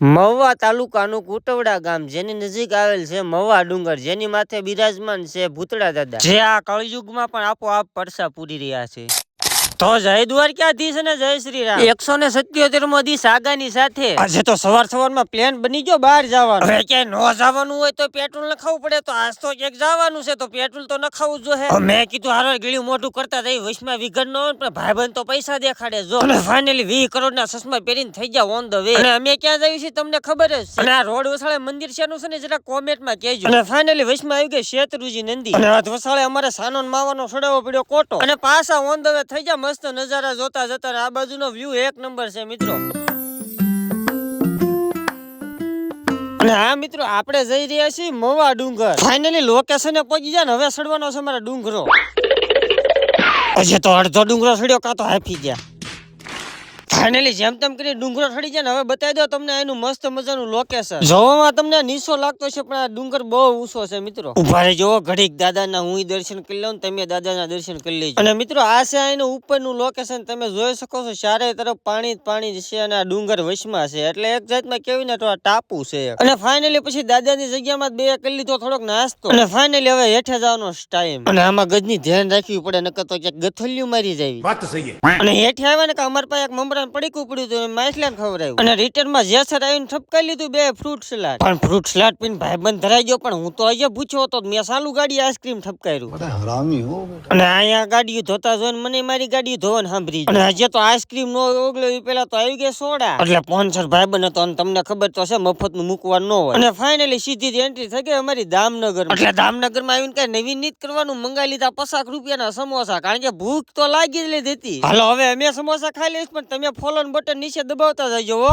મહુવા તાલુકાનું કુટવડા ગામ જેની નજીક આવેલ છે મહુવા ડુંગર, જેની માથે બિરાજમાન છે ભૂતળા દાદા, જે આ કળયુગમાં પણ આપોઆપ પરસા પૂરી રહ્યા છે. તો જય દ્વારકાધીશ અને જય શ્રી રામ. 177મો દિવસ આગાની સાથે આજે તો સવારમાં પ્લાન બની ગયો બહાર જવાનો. હવે ક્યાંય નો જવાનું હોય તો પેટ્રોલ નખાવું પડે, તો આજ તો ક્યાંક જવાનું છે તો પેટ્રોલ તો નખાવું જોઈએ. મેં કીધું હારો ગળ્યું મોઢું કરતા થઈ વચમાં વિઘન નો, પણ ભાઈબંધ તો પૈસા દેખાડે જો. અને ફાઇનલી 20 કરોડના ચશ્મા પહેરીને થઈ ગયા ઓન ધ વે. અને અમે ક્યાં જઈએ છીએ તમને ખબર જ છે. અને આ રોડ વસાળે મંદિર શેનું છે ને જરા કોમેન્ટમાં કહેજો. અને ફાઇનલી વચમાં આવી ગઈ શેત્રુજી નંદી. અને આ વસાળે અમારે સાનો માવાનો છોડાવો પડ્યો કોટો. અને પાછા ઓન ધ વે થઈ ગયા મસ્ત નજારા જોતા જતા. આ બાજુનો વ્યૂ એક નંબર છે મિત્રો. અને હા મિત્રો, આપણે જઈ રહ્યા છીએ મહુવા ડુંગર. ફાઇનલી લોકેશને પહોંચી જાય ને હવે ચડવાનો છે મારા ડુંગરો. હજી તો અડધો ડુંગરો ચડ્યો કાં તો હાફી ગયા. ફાઇનલી જેમ તેમ કરી ડુંગરો ચડી જાય ને હવે બતાવી દો તમને એનું મસ્ત મજાનું લોકેશન. જોવામાં તમને નીચો લાગતો છે પણ આ ડુંગર બહુ ઊંચો છે મિત્રો. ઉભા રહી જોવો ઘડીક દાદાના હું દર્શન કરી લઉં, તમે દાદાના દર્શન કરી લેજો. અને મિત્રો આ છે એનું ઉપરનું લોકેશન, તમે જોઈ શકો છો ચારે તરફ પાણી જ પાણી છે અને આ ડુંગર વચમાં છે, એટલે એક જાતમાં કેવી ને તો આ ટાપુ છે. અને ફાઇનલી પછી દાદાની જગ્યામાં બે કરી લીધો થોડોક નાસ્તો. અને ફાઇનલી હવે હેઠે જવાનો ટાઈમ. અને આમાં ગજની ધ્યાન રાખવી પડે નકર તો ક્યાંક ગથલિયું મારી જાય. વાત સહી. અને હેઠે આવ્યા ને કે અમાર પાસે એક મમરા પડીકું પડ્યું હતું, માછલાને ખવડાવ્યું. અને રિટર્નમાં જેસર આવીને ઠપકાઈ લીધું બે ફ્રૂટ સલાડ. પણ ફ્રૂટ સલાડ પીને ભાઈબંધ ધરાઈ ગયો, પણ હું તો અહીંયા પૂછ્યો હતો મેં ચાલુ ગાડી આઈસ્ક્રીમ ઠપકાર્યું. અને અહીંયા ગાડીઓ ધોતા જોઈને મને મારી ગાડી ધોવાનું સાંભળી. અને હજી તો આઈસ્ક્રીમ નો ઓગળ્યો એ પેલા તો આવી ગયા સોડા. એટલે સ્પોન્સર ભાઈબંધ હતો અને તમને ખબર તો છે મફત નું મૂકવાનું ન હોય. અને ફાઇનલી સીધી એન્ટ્રી થઈ ગઈ અમારી દામનગર. એટલે દામનગર માં આવીને કઈ નવીન નીત કરવાનું મંગાવી લીધા 50 રૂપિયાના સમોસા, કારણ કે ભૂખ તો લાગી જ લીધી હતી. હાલો હવે અમે સમોસા ખાઈ લઈશ, પણ તમે ફોલો બટન નીચે દબાવતા જજો હો.